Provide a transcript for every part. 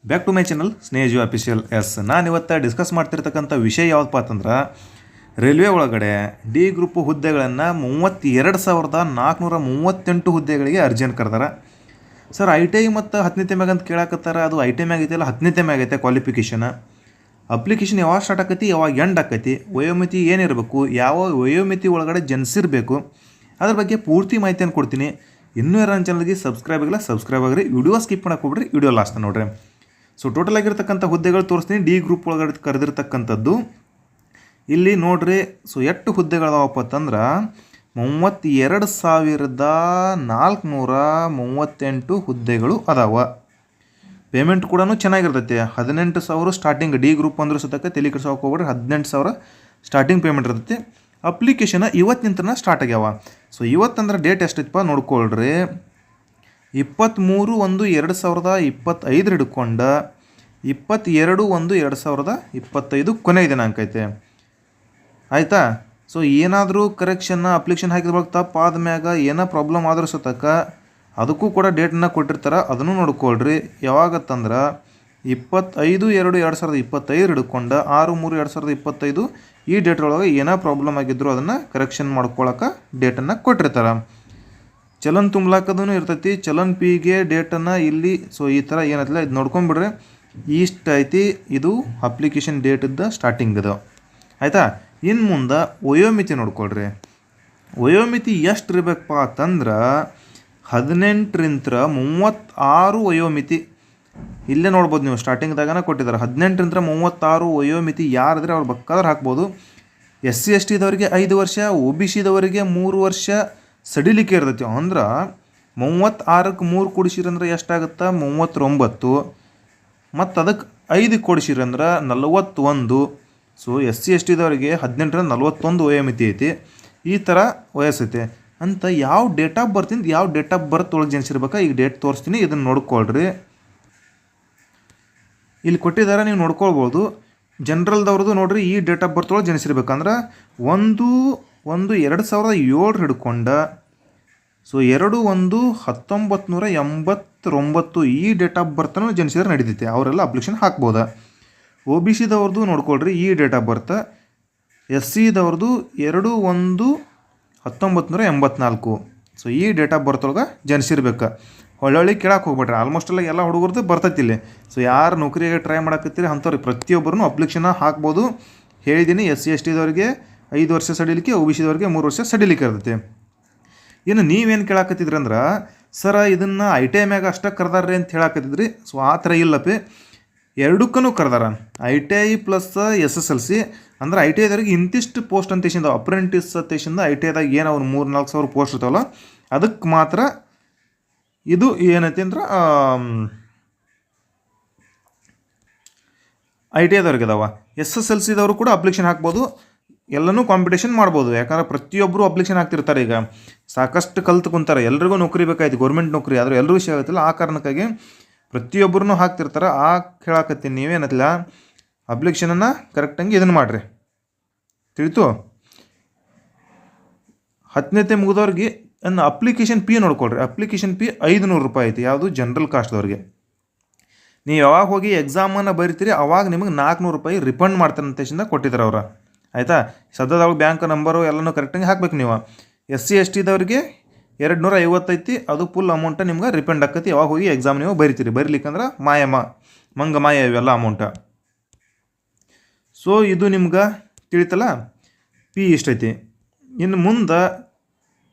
Back to my channel Snehaju official. ನಾನು ಇವತ್ತು discuss ಮಾಡ್ತಿರ್ತಕ್ಕಂಥ ವಿಷಯ ಯಾವುದಪ್ಪ ಅಂತಂದ್ರೆ, ರೈಲ್ವೆ ಒಳಗಡೆ ಡಿ ಗ್ರೂಪ್ ಹುದ್ದೆಗಳನ್ನು 32,438 ಹುದ್ದೆಗಳಿಗೆ ಅರ್ಜಿಯನ್ನು ಕರೆದಾರ. ಸರ್ ಐ ಟಿ ಐ ಮತ್ತು 10ನೇ ಮ್ಯಾಗ ಅಂತ ಕೇಳಾಕತ್ತಾರ. ಅದು ಐ ಟಿ ಐ ಮ್ಯಾಗ ಐತಿಲ್ಲ, 10ನೇ ಮ್ಯಾಗ ಐತೆ ಕ್ವಾಲಿಫಿಕೇಷನ್. ಅಪ್ಲಿಕೇಶನ್ ಯಾವಾಗ ಸ್ಟಾರ್ಟ್ ಆಕೈತಿ, ಯಾವಾಗ ಎಂಡ್ ಆಕೈತಿ, ವಯೋಮಿತಿ ಏನಿರಬೇಕು, ಯಾವ ವಯೋಮಿತಿ ಒಳಗಡೆ ಜನಿಸಿರಬೇಕು, ಅದ್ರ ಬಗ್ಗೆ ಪೂರ್ತಿ ಮಾಹಿತಿಯನ್ನು ಕೊಡ್ತೀನಿ. ಇನ್ನೂ ಯಾರು ನನ್ನ ಚಾನಲ್ಗೆ ಸಬ್ಸ್ಕ್ರೈಬ್ ಆಗಿರಿ. ವಿಡಿಯೋ ಸ್ಕಿಪ್ ಮಾಡಕ್ಕೆ ಹೋಗ್ಬಿಡ್ರಿ, ವಿಡಿಯೋ ಲಾಸ್ಟ್ ನೋಡ್ರಿ. ಸೊ ಟೋಟಲ್ ಆಗಿರ್ತಕ್ಕಂಥ ಹುದ್ದೆಗಳು ತೋರಿಸ್ತೀನಿ. ಡಿ ಗ್ರೂಪ್ ಒಳಗಡೆ ಕರೆದಿರ್ತಕ್ಕಂಥದ್ದು ಇಲ್ಲಿ ನೋಡ್ರಿ. ಸೊ ಎಷ್ಟು ಹುದ್ದೆಗಳದಾವಪ್ಪ ಅಂತಂದ್ರೆ 32,438 ಹುದ್ದೆಗಳು ಅದಾವ. ಪೇಮೆಂಟ್ ಕೂಡ ಚೆನ್ನಾಗಿರ್ತೈತೆ. 18,000 ಸ್ಟಾರ್ಟಿಂಗ್. ಡಿ ಗ್ರೂಪ್ ಅಂದ್ರೆ ಸುತ್ತಕ್ಕೆ ತಲೆ ಕೆಡ್ಸೋಕೆ ಹೋಗ್ಬಿಡ್ರಿ, 18,000 ಸ್ಟಾರ್ಟಿಂಗ್ ಪೇಮೆಂಟ್ ಇರ್ತೈತಿ. ಅಪ್ಲಿಕೇಶನ್ ಇವತ್ತಿನಿಂದ ಸ್ಟಾರ್ಟ್ ಆಗ್ಯಾವ. ಸೊ ಇವತ್ತಂದ್ರೆ ಡೇಟ್ ಎಷ್ಟೈತಪ್ಪ ನೋಡ್ಕೊಳ್ರಿ. 23/1/2025 ಹಿಡ್ಕೊಂಡು 22/1/2025 ಕೊನೆ ದಿನಾಂಕ ಐತೆ. ಆಯಿತಾ? ಸೊ ಏನಾದರೂ ಕರೆಕ್ಷನ್ನ ಅಪ್ಲಿಕೇಶನ್ ಹಾಕಿದ್ವಾಗ ತಪ್ಪು ಆದ್ಮ್ಯಾಗ ಏನೋ ಪ್ರಾಬ್ಲಮ್ ಆದ್ರೂ ಸತಕ ಅದಕ್ಕೂ ಕೂಡ ಡೇಟನ್ನು ಕೊಟ್ಟಿರ್ತಾರೆ, ಅದನ್ನು ನೋಡ್ಕೊಳ್ರಿ. ಯಾವಾಗತ್ತಂದ್ರೆ 25/2/2025 ಹಿಡ್ಕೊಂಡು 6/3/2025 ಈ ಡೇಟ್ ಒಳಗೆ ಏನೋ ಪ್ರಾಬ್ಲಮ್ ಆಗಿದ್ರು ಅದನ್ನು ಕರೆಕ್ಷನ್ ಮಾಡ್ಕೊಳಕ್ಕೆ ಡೇಟನ್ನು ಕೊಟ್ಟಿರ್ತಾರೆ. ಚಲನ್ ತುಂಬಲಾಕದೂ ಇರ್ತೈತಿ. ಚಲನ್ ಪಿಗೆ ಡೇಟನ್ನು ಇಲ್ಲಿ ಸೊ ಈ ಥರ ಏನೈತಿಲ್ಲ ಇದು ನೋಡ್ಕೊಂಬಿಡ್ರಿ. ಇಷ್ಟು ಐತಿ, ಇದು ಅಪ್ಲಿಕೇಶನ್ ಡೇಟದ್ದು ಸ್ಟಾರ್ಟಿಂಗ್ ಅದು. ಆಯಿತಾ? ಇನ್ನು ಮುಂದೆ ವಯೋಮಿತಿ ನೋಡ್ಕೊಳ್ರಿ. ವಯೋಮಿತಿ ಎಷ್ಟು ಇರಬೇಕಪ್ಪ ಅಂತಂದ್ರೆ 18ರಿಂದ 36 ವಯೋಮಿತಿ. ಇಲ್ಲೇ ನೋಡ್ಬೋದು ನೀವು, ಸ್ಟಾರ್ಟಿಂಗ್ದಾಗನ ಕೊಟ್ಟಿದ್ದಾರೆ. 18ರಿಂದ 36 ವಯೋಮಿತಿ ಯಾರಿದ್ರೆ ಅವ್ರು ಬೇಕಾದ್ರೆ ಹಾಕ್ಬೋದು. SC ST ದವರಿಗೆ 5 ವರ್ಷ, OBC ದವರಿಗೆ 3 ವರ್ಷ ಸಡಿಲಿಕೆ ಇರ್ತೈತಿ. ಅಂದ್ರೆ 36ಕ್ಕೆ 3 ಕೊಡಿಸಿರಂದ್ರೆ ಎಷ್ಟಾಗುತ್ತೆ? 39. ಮತ್ತು ಅದಕ್ಕೆ 5 ಕೊಡಿಸಿರಂದ್ರೆ 41. ಸೊ SC ST ದವರಿಗೆ 18ರಿಂದ 41 ವಯೋಮಿತಿ ಐತಿ. ಈ ಥರ ವಯಸ್ಸೈತೆ ಅಂತ ಯಾವ ಡೇಟ್ ಆಫ್ ಬರ್ತ್ ಒಳಗೆ ಜನಿಸಿರ್ಬೇಕಾ ಈಗ ಡೇಟ್ ತೋರಿಸ್ತೀನಿ, ಇದನ್ನು ನೋಡ್ಕೊಳ್ರಿ. ಇಲ್ಲಿ ಕೊಟ್ಟಿದ್ದಾರೆ, ನೀವು ನೋಡ್ಕೊಳ್ಬೋದು. ಜನರಲ್ದವ್ರದ್ದು ನೋಡ್ರಿ, ಈ ಡೇಟ್ ಆಫ್ ಬರ್ತ್ ಒಳಗೆ ಜನಿಸಿರ್ಬೇಕಂದ್ರೆ 1/1/2007 ಹಿಡ್ಕೊಂಡು ಸೊ 2/1/1989 ಈ ಡೇಟ್ ಆಫ್ ಬರ್ತನೂ ಜನಿಸಿದ್ರೆ ನಡೀತೈತೆ. ಅವರೆಲ್ಲ ಅಪ್ಲಿಕೇಶನ್ ಹಾಕ್ಬೋದ. OBC ದವ್ರದ್ದು ನೋಡ್ಕೊಳ್ರಿ, ಈ date of birth. SC ದವ್ರದ್ದು 2/1/1984. So ಈ ಡೇಟ್ ಆಫ್ ಬರ್ತ್ ಒಳಗೆ ಜನಿಸಿರ್ಬೇಕು. ಒಳ್ಳೊಳ್ಳೆ ಕೇಳಕ್ಕೆ ಹೋಗ್ಬಿಟ್ರೆ ಆಲ್ಮೋಸ್ಟ್ ಎಲ್ಲ ಹುಡುಗರದ್ದು ಬರ್ತೈತಿ ಇಲ್ಲಿ. ಸೊ ಯಾರು ನೌಕರಿಗೆ ಟ್ರೈ ಮಾಡಕತ್ತೀರಿ ಅಂಥವ್ರಿಗೆ ಪ್ರತಿಯೊಬ್ಬರೂ ಅಪ್ಲಿಕೇಶನ್ ಹಾಕ್ಬೋದು. ಹೇಳಿದ್ದೀನಿ, SC ST ದವರಿಗೆ 5 ವರ್ಷ ಸಡಿಲಿಕೆ, OBC ದವರಿಗೆ 3 ವರ್ಷ ಸಡಿಲಿಕೆ ಇರ್ತೈತಿ. ಇನ್ನು ನೀವೇನು ಕೇಳಾಕತ್ತಿದ್ರಿ ಅಂದ್ರೆ, ಸರ ಇದನ್ನು ಐ ಟಿ ಐ ಮ್ಯಾಗ ಅಷ್ಟೇ ಕರೆದಾರ್ರಿ ಅಂತ ಹೇಳಾಕತ್ತಿದ್ರಿ. ಸೊ ಆ ಥರ ಇಲ್ಲಪ್ಪಿ, ಎರಡಕ್ಕೂ ಕರೆದಾರ. I T I plus SSLC. ಅಂದ್ರೆ ಐ ಟಿ ಐದವ್ರಿಗೆ ಇಂತಿಷ್ಟು ಪೋಸ್ಟ್ ಅಂತೇಶಿಂದ ಅಪ್ರೆಂಟಿಸ್ ಅಂತೇಶಿಂದ ಐ ಟಿ ಐದಾಗ ಏನು ಅವ್ರು 3-4 ಸಾವಿರ ಪೋಸ್ಟ್ ಇರ್ತಾವಲ್ಲ ಅದಕ್ಕೆ ಮಾತ್ರ ಇದು ಏನೈತಿ ಅಂದ್ರೆ ಐ ಟಿ ಐದವ್ರಿಗೆ ಅದಾವ. SSLC ದವರು ಕೂಡ ಅಪ್ಲಿಕೇಶನ್ ಹಾಕ್ಬೋದು, ಎಲ್ಲನೂ ಕಾಂಪಿಟೇಷನ್ ಮಾಡ್ಬೋದು. ಯಾಕಂದ್ರೆ ಪ್ರತಿಯೊಬ್ಬರು ಅಪ್ಲಿಕೇಶನ್ ಹಾಕ್ತಿರ್ತಾರೆ. ಈಗ ಸಾಕಷ್ಟು ಕಲ್ತು ಕುಂತಾರೆ, ಎಲ್ರಿಗೂ ನೌಕರಿ ಬೇಕಾಯ್ತು, ಗೌರ್ಮೆಂಟ್ ನೌಕರಿ, ಆದರೂ ಎಲ್ಲರಿಗೂ ಸಿಗತ್ತಿಲ್ಲ. ಆ ಕಾರಣಕ್ಕಾಗಿ ಪ್ರತಿಯೊಬ್ಬರೂ ಹಾಕ್ತಿರ್ತಾರೆ. ಆ ಹೇಳಾಕತ್ತೀನಿ, ನೀವೇನತ್ತಿಲ್ಲ ಅಪ್ಲಿಕೇಶನನ್ನು ಕರೆಕ್ಟಾಗಿ ಇದನ್ನು ಮಾಡಿರಿ. ತಿಳಿತು? 10ನೇ ಮುಗಿದವ್ರಿಗೆ ಅಪ್ಲಿಕೇಶನ್ ಫೀ ನೋಡ್ಕೊಳ್ರಿ. ಅಪ್ಲಿಕೇಶನ್ ಫೀ 500 ರೂಪಾಯಿ ಐತಿ. ಯಾವುದು? ಜನರಲ್ ಕಾಸ್ಟ್ದವ್ರಿಗೆ. ನೀವು ಯಾವಾಗ ಹೋಗಿ ಎಕ್ಸಾಮನ್ನು ಬರಿತೀರಿ ಅವಾಗ ನಿಮಗೆ 400 ರೂಪಾಯಿ ರಿಫಂಡ್ ಮಾಡ್ತಾರೆ ಅಂತೇಶಿಂದ ಕೊಟ್ಟಿದ್ದಾರೆ ಅವ್ರು. ಆಯಿತಾ? ಸದ್ಯದೊಳಗೆ ಬ್ಯಾಂಕ್ ನಂಬರು ಎಲ್ಲನೂ ಕರೆಕ್ಟಾಗಿ ಹಾಕ್ಬೇಕು ನೀವು. SC ST ದವ್ರಿಗೆ 250 ಐತಿ. ಅದು ಫುಲ್ ಅಮೌಂಟ ನಿಮ್ಗೆ ರಿಫಂಡ್ ಆಕತಿ ಯಾವಾಗ ಹೋಗಿ ಎಕ್ಸಾಮ್ ನೀವು ಬರಿತೀರಿ. ಬರೀಲಿಕ್ಕಂದ್ರೆ ಮಾಯ ಇವೆಲ್ಲ ಅಮೌಂಟ. ಸೊ ಇದು ನಿಮ್ಗೆ ತಿಳಿತಲ್ಲ, ಫೀ ಇಷ್ಟೈತಿ. ಇನ್ನು ಮುಂದೆ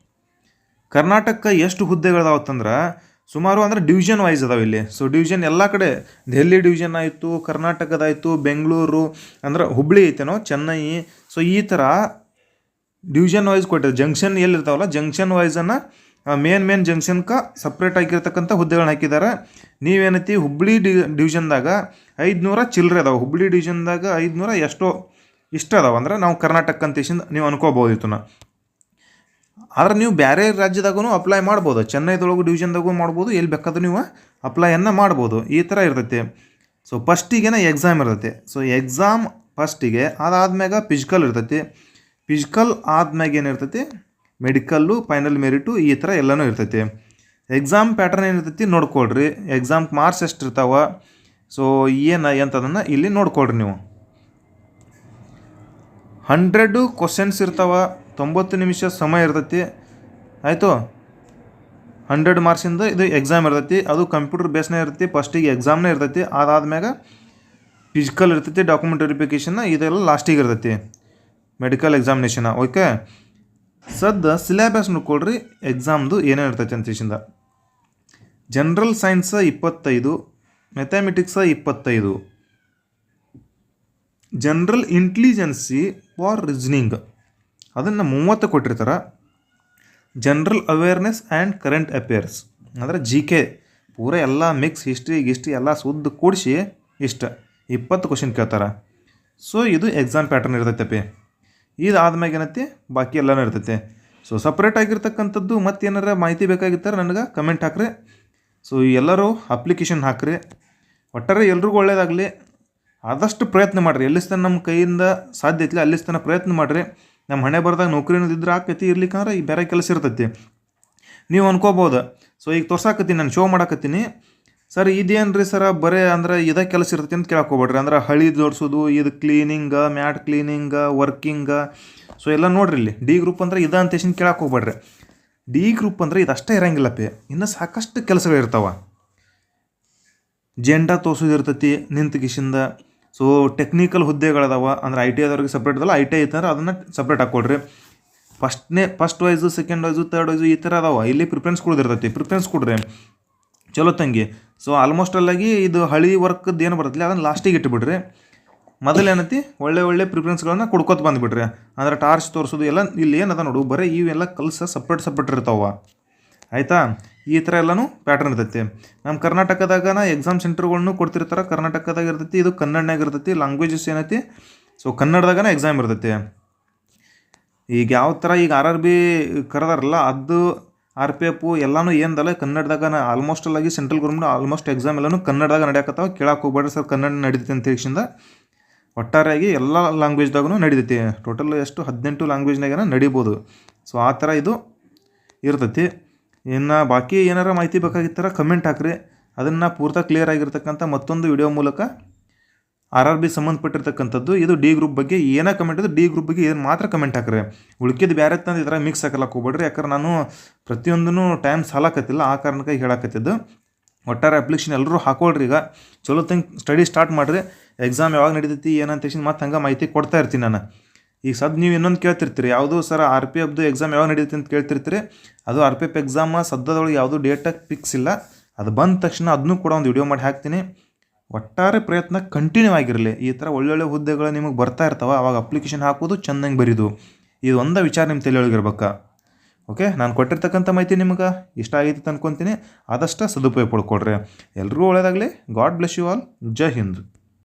ಕರ್ನಾಟಕ ಎಷ್ಟು ಹುದ್ದೆಗಳದಾವತ್ತಂದ್ರೆ ಸುಮಾರು ಅಂದ್ರೆ ಡಿವಿಷನ್ ವೈಸ್ ಅದಾವೆ ಇಲ್ಲಿ. ಸೊ ಡಿವಿಷನ್ ಎಲ್ಲ ಕಡೆ, ದೆಹಲಿ ಡಿವಿಷನ್ ಆಯಿತು, ಕರ್ನಾಟಕದಾಯಿತು, ಬೆಂಗಳೂರು ಅಂದ್ರೆ ಹುಬ್ಳಿ ಐತೇನೋ, ಚೆನ್ನೈ. ಸೊ ಈ ಥರ ಡಿವಿಷನ್ ವೈಸ್ ಕೊಟ್ಟಿದ್ದಾರೆ. ಜಂಕ್ಷನ್ ಎಲ್ಲಿರ್ತಾವಲ್ಲ ಜಂಕ್ಷನ್ ವೈಸನ್ನು ಮೇನ್ ಜಂಕ್ಷನ್ಗೆ ಸಪ್ರೇಟ್ ಆಗಿರ್ತಕ್ಕಂಥ ಹುದ್ದೆಗಳನ್ನ ಹಾಕಿದ್ದಾರೆ. ನೀವೇನೈತಿ ಹುಬ್ಳಿ ಡಿವಿಷನ್ದಾಗ 500 ಚಿಲ್ಲರೆ ಅದಾವೆ. ಹುಬ್ಳಿ ಡಿವಿಷನ್ದಾಗ 500 ಎಷ್ಟೋ ಇಷ್ಟ ಅದಾವೆ. ಅಂದ್ರೆ ನಾವು ಕರ್ನಾಟಕ ಅಂತೇಶಿಂದ ನೀವು ಅನ್ಕೋಬೋದಿತ್ತು. ಆದ್ರೆ ನೀವು ಬೇರೆ ರಾಜ್ಯದಾಗೂ ಅಪ್ಲೈ ಮಾಡ್ಬೋದು. ಚೆನ್ನೈದೊಳಗೂ ಡಿವಿಷನ್ದಾಗೂ ಮಾಡ್ಬೋದು, ಎಲ್ಲಿ ಬೇಕಾದ್ರೂ ನೀವು ಅಪ್ಲೈಯನ್ನು ಮಾಡ್ಬೋದು. ಈ ಥರ ಇರ್ತೈತಿ. ಸೊ ಫಸ್ಟಿಗೆನ ಎಕ್ಸಾಮ್ ಇರ್ತೈತಿ. ಸೊ ಎಕ್ಸಾಮ್ ಫಸ್ಟಿಗೆ, ಅದಾದ್ಮ್ಯಾಗ ಫಿಸಿಕಲ್ ಇರ್ತೈತಿ. ಫಿಸಿಕಲ್ ಆದ್ಮ್ಯಾಗ ಏನಿರ್ತೈತಿ ಮೆಡಿಕಲ್ಲು, ಫೈನಲ್ ಮೆರಿಟು, ಈ ಥರ ಎಲ್ಲನೂ ಇರ್ತೈತಿ. ಎಕ್ಸಾಮ್ ಪ್ಯಾಟರ್ನ್ ಏನಿರ್ತೈತಿ ನೋಡ್ಕೊಳ್ರಿ. ಎಕ್ಸಾಮ್ ಮಾರ್ಕ್ಸ್ ಎಷ್ಟು ಇರ್ತಾವೆ. ಸೊ ಏನು ಎಂಥದನ್ನು ಇಲ್ಲಿ ನೋಡ್ಕೊಳ್ರಿ ನೀವು. 100 ಕ್ವಶನ್ಸ್ ಇರ್ತಾವೆ, 90 ನಿಮಿಷ ಸಮಯ ಇರ್ತೈತಿ. ಆಯಿತು, 100 ಮಾರ್ಕ್ಸಿಂದ ಇದು ಎಕ್ಸಾಮ್ ಇರ್ತೈತಿ. ಅದು ಕಂಪ್ಯೂಟರ್ ಬೇಸ್ನೇ ಇರ್ತೈತಿ. ಫಸ್ಟಿಗೆ ಎಕ್ಸಾಮ್ನೇ ಇರ್ತೈತಿ, ಅದಾದ್ಮ್ಯಾಗ ಫಿಸಿಕಲ್ ಇರ್ತೈತಿ, ಡಾಕ್ಯುಮೆಂಟ್ ವೆರಿಫಿಕೇಷನ್, ಇದೆಲ್ಲ ಲಾಸ್ಟಿಗೆ ಇರ್ತೈತಿ, ಮೆಡಿಕಲ್ ಎಕ್ಸಾಮಿನೇಷನ್. ಓಕೆ, ಸಿಲೆಬಸ್ ನೋಡ್ಕೊಳ್ರಿ ಎಕ್ಸಾಮ್ದು ಏನೇನು ಇರ್ತೈತಿ ಅಂತೇಶಿಂದ. General science 25, mathematics 25, general intelligence for reasoning ಅದನ್ನು 30 ಕೊಟ್ಟಿರ್ತಾರೆ. General awareness and current affairs ಅಂದರೆ GK ಪೂರ ಎಲ್ಲ ಮಿಕ್ಸ್ ಹಿಸ್ಟ್ರಿ ಎಲ್ಲ ಸುದ್ದು ಕೂಡಿಸಿ ಇಷ್ಟ 20 ಕ್ವಶನ್ ಕೇಳ್ತಾರೆ. ಸೊ ಇದು ಎಕ್ಸಾಮ್ ಪ್ಯಾಟರ್ನ್ ಇರ್ತೈತೆ. ಇದು ಆದ್ಮ್ಯಾಗ ಏನೈತಿ ಬಾಕಿ ಎಲ್ಲನೂ ಇರ್ತೈತೆ. ಸೊ ಸಪ್ರೇಟ್ ಆಗಿರ್ತಕ್ಕಂಥದ್ದು ಮತ್ತೇನಾರ ಮಾಹಿತಿ ಬೇಕಾಗಿತ್ತಾರೆ ನನಗೆ ಕಮೆಂಟ್ ಹಾಕ್ರಿ. ಸೊ ಎಲ್ಲರೂ ಅಪ್ಲಿಕೇಶನ್ ಹಾಕ್ರಿ. ಒಟ್ಟಾರೆ ಎಲ್ರಿಗೂ ಒಳ್ಳೇದಾಗಲಿ. ಆದಷ್ಟು ಪ್ರಯತ್ನ ಮಾಡಿರಿ, ಎಲ್ಲಿಸ್ತಾನೆ ನಮ್ಮ ಕೈಯಿಂದ ಸಾಧ್ಯ ಐತಿಲ್ಲ ಅಲ್ಲಿಸ್ತಾನೆ ಪ್ರಯತ್ನ ಮಾಡಿರಿ. ನಮ್ಮ ಹಣೆ ಬರ್ದಾಗ ನೌಕರಿ ಅನ್ನೋದಿದ್ರೆ ಆಕೈತಿ, ಇರ್ಲಿಕ್ಕಂದ್ರೆ ಈ ಬೇರೆ ಕೆಲಸ ಇರ್ತೈತಿ. ನೀವು ಅನ್ಕೋಬೋದು, ಸೊ ಈಗ ತೋರ್ಸಾಕತ್ತೀನಿ, ನಾನು ಶೋ ಮಾಡಾಕತ್ತೀನಿ, ಸರ್ ಇದೇನು ರೀ ಸರ ಬರೇ ಅಂದ್ರೆ ಇದೇ ಕೆಲಸ ಇರ್ತೈತಿ ಅಂತ ಕೇಳಕ್ಕೋಗ್ಬೇಡ್ರಿ. ಅಂದ್ರೆ ಹಳಿ ಜೋಡಿಸೋದು, ಇದು ಕ್ಲೀನಿಂಗ, ಮ್ಯಾಟ್ ಕ್ಲೀನಿಂಗ, ವರ್ಕಿಂಗ, ಸೊ ಎಲ್ಲ ನೋಡ್ರಿ. ಇಲ್ಲಿ ಡಿ ಗ್ರೂಪ್ ಅಂದ್ರೆ ಇದು ಅಂತೇಶನ್ ಕೇಳಕ್ಕೆ ಹೋಗ್ಬೇಡ್ರಿ. ಡಿ ಗ್ರೂಪ್ ಅಂದರೆ ಇದಷ್ಟೇ ಇರಂಗಿಲ್ಲಪ್ಪಿ, ಇನ್ನೂ ಸಾಕಷ್ಟು ಕೆಲಸಗಳಿರ್ತಾವೆ. ಜೆಂಡಾ ತೋರ್ಸೋದು ಇರ್ತೈತಿ ನಿಂತ ಕಿಶಿಂದ. ಸೊ ಟೆಕ್ನಿಕಲ್ ಹುದ್ದೆಗಳದಾವ, ಅಂದ್ರೆ ITI ಆದವ್ರಿಗೆ ಸಪ್ರೇಟ್ ಅದಲ್ಲ, ITI ಐತಂದ್ರೆ ಅದನ್ನು ಸಪ್ರೇಟ್ ಹಾಕ್ಕೊಡ್ರಿ. First wise, second wise, third wise ಈ ಥರ ಅದಾವ. ಇಲ್ಲಿ ಪ್ರಿಫರೆನ್ಸ್ ಕೊಡೋದಿರ್ತೈತಿ, ಪ್ರಿಫರೆನ್ಸ್ ಕೊಡ್ರಿ ಚಲೋ ತಂಗಿ. ಸೊ ಆಲ್ಮೋಸ್ಟ್ ಅಲ್ಲಾಗಿ ಇದು ಹಳಿ ವರ್ಕ್ದು ಏನು ಬರ್ತಲ್ಲ ಅದನ್ನು ಲಾಸ್ಟಿಗೆ ಇಟ್ಬಿಡ್ರಿ. ಮೊದಲು ಏನೈತಿ ಒಳ್ಳೆ ಪ್ರಿಫರೆನ್ಸ್ಗಳನ್ನ ಕೊಡ್ಕೋತ ಬಂದುಬಿಡ್ರಿ. ಅಂದ್ರೆ ಟಾರ್ಚ್ ತೋರಿಸೋದು ಎಲ್ಲ ಇಲ್ಲಿ ಏನದ ನೋಡು, ಬರೀ ಇವೆಲ್ಲ ಕಲ್ಸ ಸಪ್ರೇಟ್ ಇರ್ತಾವ. ಆಯಿತಾ, ಈ ಥರ ಎಲ್ಲನೂ ಪ್ಯಾಟರ್ನ್ ಇರ್ತೈತಿ. ನಮ್ಮ ಕರ್ನಾಟಕದಾಗ ಎಕ್ಸಾಮ್ ಸೆಂಟರ್ಗಳ್ನು ಕೊಡ್ತಿರ್ತಾರೆ. ಕರ್ನಾಟಕದಾಗ ಇರ್ತೈತಿ, ಇದು ಕನ್ನಡನಾಗ ಇರ್ತೈತಿ. ಲ್ಯಾಂಗ್ವೇಜಸ್ ಏನೈತಿ, ಸೊ ಕನ್ನಡದಾಗನ ಎಕ್ಸಾಮ್ ಇರ್ತೈತಿ. ಈಗ ಯಾವ ಥರ ಈಗ RRB ಕರೆದಾರಲ್ಲ ಅದು RPF ಎಲ್ಲನೂ ಏನದಲ್ಲ ಕನ್ನಡದಾಗ ಆಲ್ಮೋಸ್ಟ್ ಅಲ್ಲಾಗಿ ಸೆಂಟ್ರಲ್ ಗೌರ್ಮೆಂಟ್ ಆಲ್ಮೋಸ್ಟ್ ಎಕ್ಸಾಮ್ ಎಲ್ಲನೂ ಕನ್ನಡದಾಗ ನಡೆಯಕತ್ತಾವ. ಕೇಳಕ್ಕೆ ಹೋಗ್ಬೇಡ್ರಿ ಸರ್ ಕನ್ನಡ ನಡೀತೈತಿ ಅಂತ ಹೇಳಿಂದ. ಒಟ್ಟಾರೆಯಾಗಿ ಎಲ್ಲ ಲ್ಯಾಂಗ್ವೇಜ್ದಾಗೂ ನಡೀತೈತಿ. ಟೋಟಲ್ ಎಷ್ಟು 18 ಲ್ಯಾಂಗ್ವೇಜ್ನಾಗ ನಡಿಬೋದು. ಸೊ ಆ ಥರ ಇದು ಇರ್ತೈತಿ. ಇನ್ನು ಬಾಕಿ ಏನಾರ ಮಾಹಿತಿ ಬೇಕಾಗಿತ್ತಾರ ಕಮೆಂಟ್ ಹಾಕ್ರಿ. ಅದನ್ನು ಪೂರ್ತಿ ಕ್ಲಿಯರ್ ಆಗಿರ್ತಕ್ಕಂಥ ಮತ್ತೊಂದು ವಿಡಿಯೋ ಮೂಲಕ RRB ಸಂಬಂಧಪಟ್ಟಿರ್ತಕ್ಕಂಥದ್ದು ಇದು ಡಿ ಗ್ರೂಪ್ ಬಗ್ಗೆ ಏನೋ ಕಮೆಂಟ್ ಇದೆ, ಡಿ ಗ್ರೂಪ್ ಬಗ್ಗೆ ಏನು ಮಾತ್ರ ಕಮೆಂಟ್ ಹಾಕ್ರಿ. ಉಳ್ಕಿದ್ದು ಬೇರೆ ತಂದು ಈ ಥರ ಮಿಕ್ಸ್ ಹಾಕಲಕ್ಕೆ ಹೋಗ್ಬೇಡ್ರಿ. ಯಾಕಂದ್ರೆ ನಾನು ಪ್ರತಿಯೊಂದೂ ಟೈಮ್ ಸಾಲಾಕತ್ತಿಲ್ಲ, ಆ ಕಾರಣಕ್ಕಾಗಿ ಹೇಳಾಕತ್ತಿದ್ದು. ಒಟ್ಟಾರೆ ಅಪ್ಲಿಕೇಶನ್ ಎಲ್ಲರೂ ಹಾಕೊಳ್ರಿ. ಈಗ ಚಲೋ ತಂಗೆ ಸ್ಟಡಿ ಸ್ಟಾರ್ಟ್ ಮಾಡಿರಿ. ಎಕ್ಸಾಮ್ ಯಾವಾಗ ನಡೀತೈತಿ ಏನಂತ ಮತ್ತೆ ಹಂಗೆ ಮಾಹಿತಿ ಕೊಡ್ತಾ ಇರ್ತೀನಿ ನಾನು. ಈಗ ನೀವು ಇನ್ನೊಂದು ಕೇಳ್ತಿರ್ತೀರಿ, ಯಾವುದು ಸರ್ RPFದು ಎಕ್ಸಾಮ್ ಯಾವಾಗ ನಡೀತೈತಿ ಅಂತ ಕೇಳ್ತಿರ್ತೀರಿ. ಅದು RPF ಎಕ್ಸಾಮ್ ಸದ್ಯದೊಳಗೆ ಯಾವುದೂ ಡೇಟಾಗಿ ಫಿಕ್ಸ್ ಇಲ್ಲ. ಅದು ಬಂದ ತಕ್ಷಣ ಅದನ್ನೂ ಕೂಡ ಒಂದು ವಿಡಿಯೋ ಮಾಡಿ ಹಾಕ್ತೀನಿ. ಒಟ್ಟಾರೆ ಪ್ರಯತ್ನ ಕಂಟಿನ್ಯೂ ಆಗಿರಲಿ. ಈ ಥರ ಒಳ್ಳೊಳ್ಳೆ ಹುದ್ದೆಗಳು ನಿಮಗೆ ಬರ್ತಾ ಇರ್ತಾವೆ, ಆವಾಗ ಅಪ್ಲಿಕೇಶನ್ ಹಾಕೋದು ಚೆಂದಂಗೆ ಬರೀದು. ಇದು ಒಂದು ವಿಚಾರ ನಿಮ್ಮ ತಲೆಯೊಳಗಿರ್ಬೇಕಾ. ಓಕೆ, ನಾನು ಕೊಟ್ಟಿರ್ತಕ್ಕಂಥ ಮಾಹಿತಿ ನಿಮ್ಗೆ ಇಷ್ಟ ಆಗೈತಿ ಅನ್ಕೊತೀನಿ. ಆದಷ್ಟು ಸದುಪಯೋಗ ಪಡ್ಕೊಳ್ರಿ. ಎಲ್ರಿಗೂ ಒಳ್ಳೆಯದಾಗಲಿ. God bless you all. ಜೈ ಹಿಂದ್.